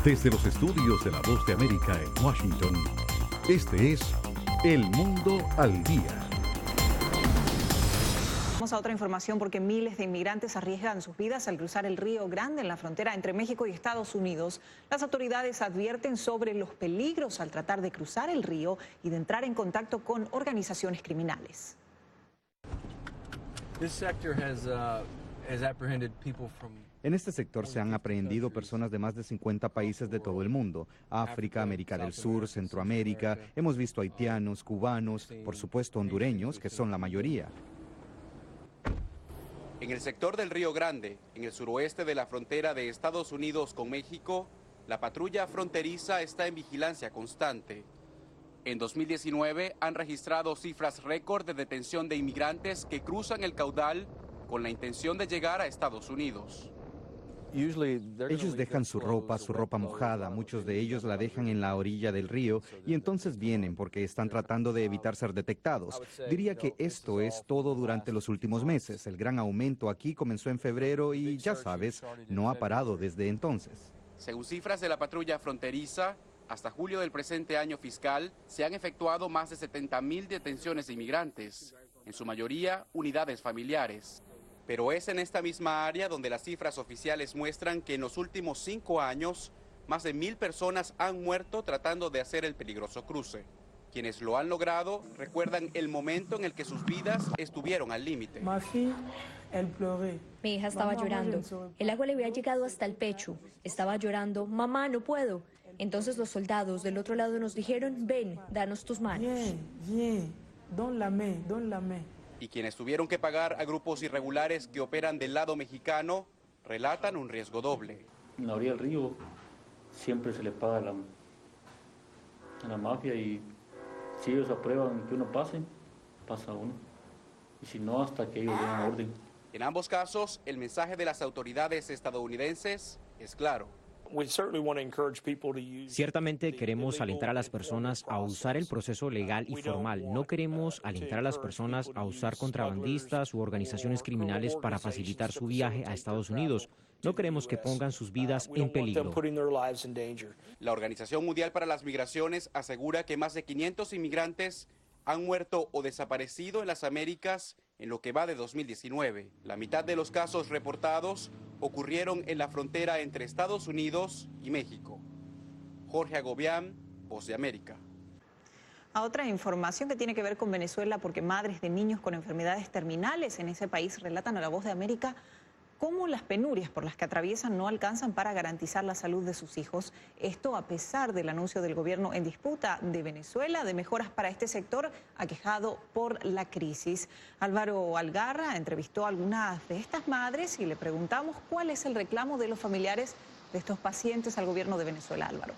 Desde los estudios de La Voz de América en Washington, este es El Mundo al Día. Vamos a otra información porque miles de inmigrantes arriesgan sus vidas al cruzar el Río Grande en la frontera entre México y Estados Unidos. Las autoridades advierten sobre los peligros al tratar de cruzar el río y de entrar en contacto con organizaciones criminales. En este sector se han aprehendido personas de más de 50 países de todo el mundo: África, América del Sur, Centroamérica. Hemos visto haitianos, cubanos, por supuesto hondureños, que son la mayoría. En el sector del Río Grande, en el suroeste de la frontera de Estados Unidos con México, la patrulla fronteriza está en vigilancia constante. En 2019 han registrado cifras récord de detención de inmigrantes que cruzan el caudal con la intención de llegar a Estados Unidos. Ellos dejan su ropa mojada, muchos de ellos la dejan en la orilla del río y entonces vienen porque están tratando de evitar ser detectados. Diría que esto es todo durante los últimos meses. El gran aumento aquí comenzó en febrero y ya sabes, no ha parado desde entonces. Según cifras de la patrulla fronteriza, hasta julio del presente año fiscal se han efectuado más de 70,000 detenciones de inmigrantes, en su mayoría unidades familiares. Pero es en esta misma área donde las cifras oficiales muestran que en los últimos 5 años, más de 1,000 personas han muerto tratando de hacer el peligroso cruce. Quienes lo han logrado recuerdan el momento en el que sus vidas estuvieron al límite. Mi hija estaba llorando. El agua le había llegado hasta el pecho. Estaba llorando: mamá, no puedo. Entonces los soldados del otro lado nos dijeron: ven, danos tus manos. Y quienes tuvieron que pagar a grupos irregulares que operan del lado mexicano relatan un riesgo doble. En la orilla del río siempre se le paga a la mafia, y si ellos aprueban que uno pase, pasa uno. Y si no, hasta que ellos den orden. En ambos casos, el mensaje de las autoridades estadounidenses es claro. Ciertamente queremos alentar a las personas a usar el proceso legal y formal. No queremos alentar a las personas a usar contrabandistas u organizaciones criminales para facilitar su viaje a Estados Unidos. No queremos que pongan sus vidas en peligro. La Organización Mundial para las Migraciones asegura que más de 500 inmigrantes han muerto o desaparecido en las Américas en lo que va de 2019. La mitad de los casos reportados ocurrieron en la frontera entre Estados Unidos y México. Jorge Agobián, Voz de América. A otra información que tiene que ver con Venezuela, porque madres de niños con enfermedades terminales en ese país relatan a La Voz de América cómo las penurias por las que atraviesan no alcanzan para garantizar la salud de sus hijos. Esto a pesar del anuncio del gobierno en disputa de Venezuela de mejoras para este sector aquejado por la crisis. Álvaro Algarra entrevistó a algunas de estas madres y le preguntamos cuál es el reclamo de los familiares de estos pacientes al gobierno de Venezuela. Álvaro.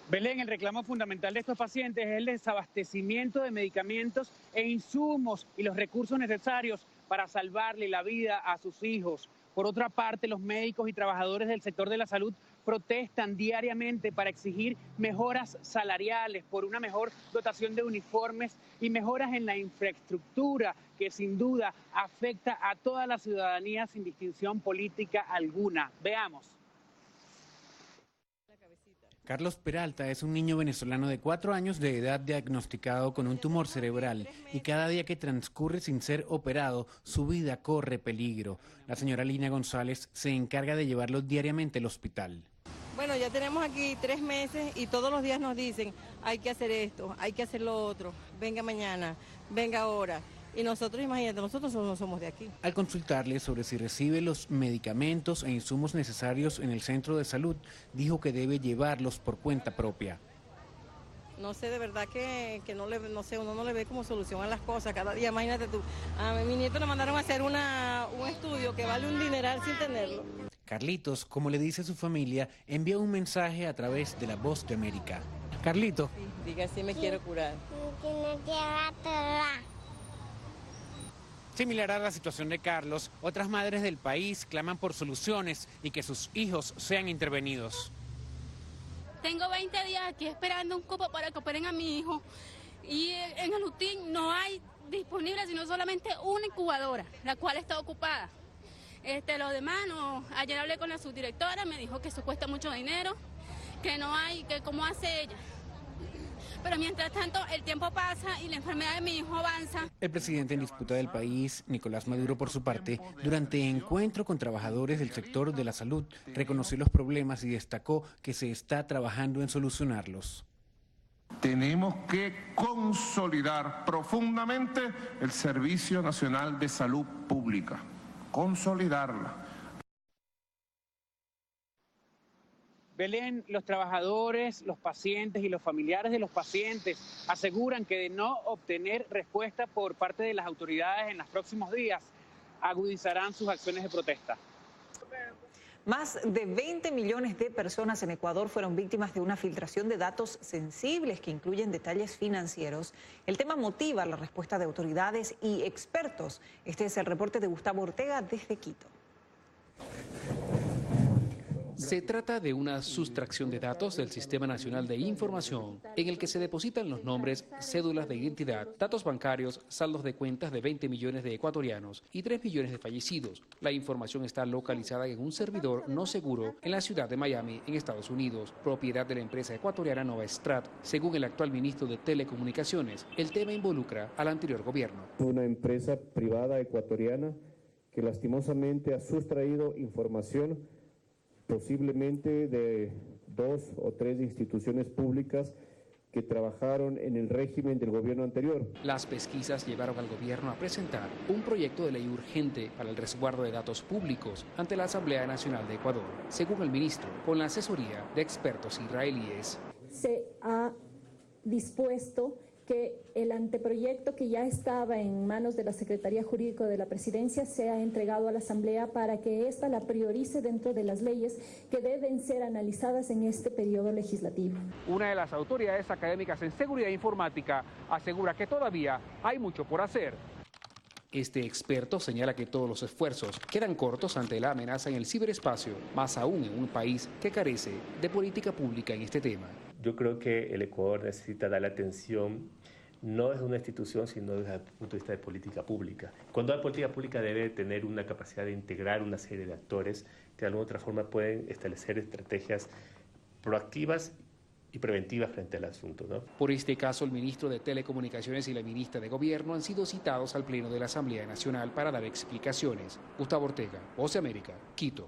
Belén, el reclamo fundamental de estos pacientes es el desabastecimiento de medicamentos e insumos y los recursos necesarios para salvarle la vida a sus hijos. Por otra parte, los médicos y trabajadores del sector de la salud protestan diariamente para exigir mejoras salariales, por una mejor dotación de uniformes y mejoras en la infraestructura que sin duda afecta a toda la ciudadanía sin distinción política alguna. Veamos. Carlos Peralta es un niño venezolano de 4 años de edad diagnosticado con un tumor cerebral y cada día que transcurre sin ser operado, su vida corre peligro. La señora Lina González se encarga de llevarlo diariamente al hospital. Bueno, ya tenemos aquí 3 meses y todos los días nos dicen: hay que hacer esto, hay que hacer lo otro, venga mañana, venga ahora. Y nosotros, imagínate, nosotros no somos de aquí. Al consultarle sobre si recibe los medicamentos e insumos necesarios en el centro de salud, dijo que debe llevarlos por cuenta propia. No sé, de verdad que no sé, uno no le ve como solución a las cosas. Cada día, imagínate tú, a mi nieto le mandaron a hacer un estudio que vale un dineral sin tenerlo. Carlitos, como le dice su familia, envía un mensaje a través de La Voz de América. Carlito. Sí, diga, sí me quiero curar. Similar a la situación de Carlos, otras madres del país claman por soluciones y que sus hijos sean intervenidos. Tengo 20 días aquí esperando un cupo para que operen a mi hijo y en el UTIN no hay disponible sino solamente una incubadora, la cual está ocupada. Lo demás, no. Ayer hablé con la subdirectora, me dijo que eso cuesta mucho dinero, que no hay, que cómo hace ella. Pero mientras tanto, el tiempo pasa y la enfermedad de mi hijo avanza. El presidente en disputa del país, Nicolás Maduro, por su parte, durante encuentro con trabajadores del sector de la salud, reconoció los problemas y destacó que se está trabajando en solucionarlos. Tenemos que consolidar profundamente el Servicio Nacional de Salud Pública, consolidarla. Belén, los trabajadores, los pacientes y los familiares de los pacientes aseguran que de no obtener respuesta por parte de las autoridades en los próximos días, agudizarán sus acciones de protesta. Más de 20 millones de personas en Ecuador fueron víctimas de una filtración de datos sensibles que incluyen detalles financieros. El tema motiva la respuesta de autoridades y expertos. Este es el reporte de Gustavo Ortega desde Quito. Se trata de una sustracción de datos del Sistema Nacional de Información, en el que se depositan los nombres, cédulas de identidad, datos bancarios, saldos de cuentas de 20 millones de ecuatorianos y 3 millones de fallecidos. La información está localizada en un servidor no seguro en la ciudad de Miami, en Estados Unidos, propiedad de la empresa ecuatoriana Novastrat. Según el actual ministro de Telecomunicaciones, el tema involucra al anterior gobierno. Una empresa privada ecuatoriana que lastimosamente ha sustraído información posiblemente de 2 o 3 instituciones públicas que trabajaron en el régimen del gobierno anterior. Las pesquisas llevaron al gobierno a presentar un proyecto de ley urgente para el resguardo de datos públicos ante la Asamblea Nacional de Ecuador, según el ministro, con la asesoría de expertos israelíes. Se ha dispuesto que el anteproyecto que ya estaba en manos de la Secretaría Jurídica de la Presidencia sea entregado a la Asamblea para que ésta la priorice dentro de las leyes que deben ser analizadas en este periodo legislativo. Una de las autoridades académicas en seguridad informática asegura que todavía hay mucho por hacer. Este experto señala que todos los esfuerzos quedan cortos ante la amenaza en el ciberespacio, más aún en un país que carece de política pública en este tema. Yo creo que el Ecuador necesita darle atención, no desde una institución, sino desde el punto de vista de política pública. Cuando hay política pública debe tener una capacidad de integrar una serie de actores que de alguna otra forma pueden establecer estrategias proactivas y preventivas frente al asunto, ¿no? Por este caso, el ministro de Telecomunicaciones y la ministra de Gobierno han sido citados al Pleno de la Asamblea Nacional para dar explicaciones. Gustavo Ortega, Voz de América, Quito.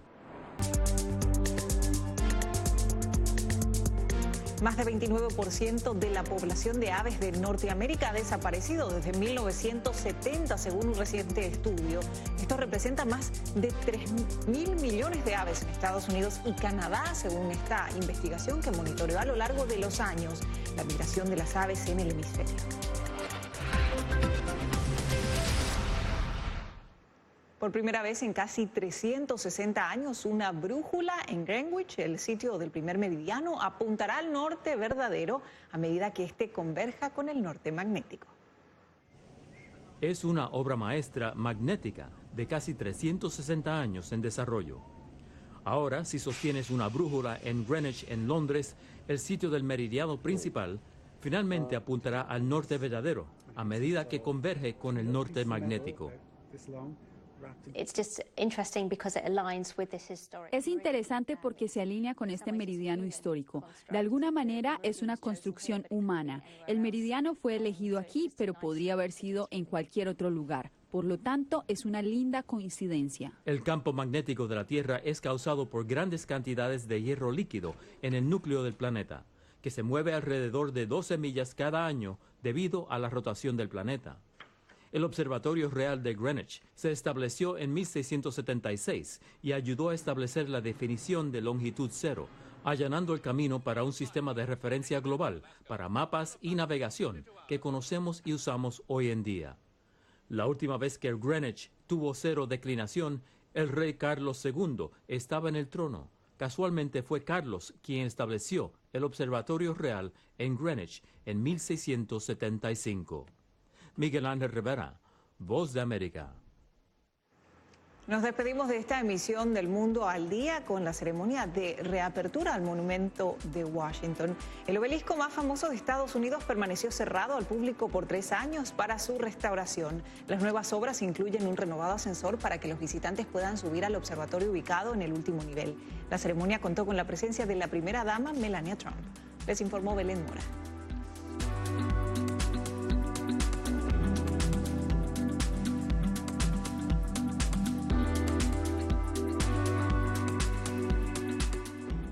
Más del 29% de la población de aves de Norteamérica ha desaparecido desde 1970, según un reciente estudio. Esto representa más de 3.000 millones de aves en Estados Unidos y Canadá, según esta investigación que monitoreó a lo largo de los años la migración de las aves en el hemisferio. Por primera vez en casi 360 años, una brújula en Greenwich, el sitio del primer meridiano, apuntará al norte verdadero a medida que éste converja con el norte magnético. Es una obra maestra magnética de casi 360 años en desarrollo. Ahora, si sostienes una brújula en Greenwich, en Londres, el sitio del meridiano principal finalmente apuntará al norte verdadero a medida que converge con el norte magnético. Es interesante porque se alinea con este meridiano histórico. De alguna manera es una construcción humana. El meridiano fue elegido aquí, pero podría haber sido en cualquier otro lugar. Por lo tanto, es una linda coincidencia. El campo magnético de la Tierra es causado por grandes cantidades de hierro líquido en el núcleo del planeta, que se mueve alrededor de 12 millas cada año debido a la rotación del planeta. El Observatorio Real de Greenwich se estableció en 1676 y ayudó a establecer la definición de longitud cero, allanando el camino para un sistema de referencia global para mapas y navegación que conocemos y usamos hoy en día. La última vez que Greenwich tuvo cero declinación, el rey Carlos II estaba en el trono. Casualmente fue Carlos quien estableció el Observatorio Real en Greenwich en 1675. Miguel Ángel Rivera, Voz de América. Nos despedimos de esta emisión del Mundo al Día con la ceremonia de reapertura al Monumento de Washington. El obelisco más famoso de Estados Unidos permaneció cerrado al público por 3 años para su restauración. Las nuevas obras incluyen un renovado ascensor para que los visitantes puedan subir al observatorio ubicado en el último nivel. La ceremonia contó con la presencia de la primera dama, Melania Trump. Les informó Belén Mora.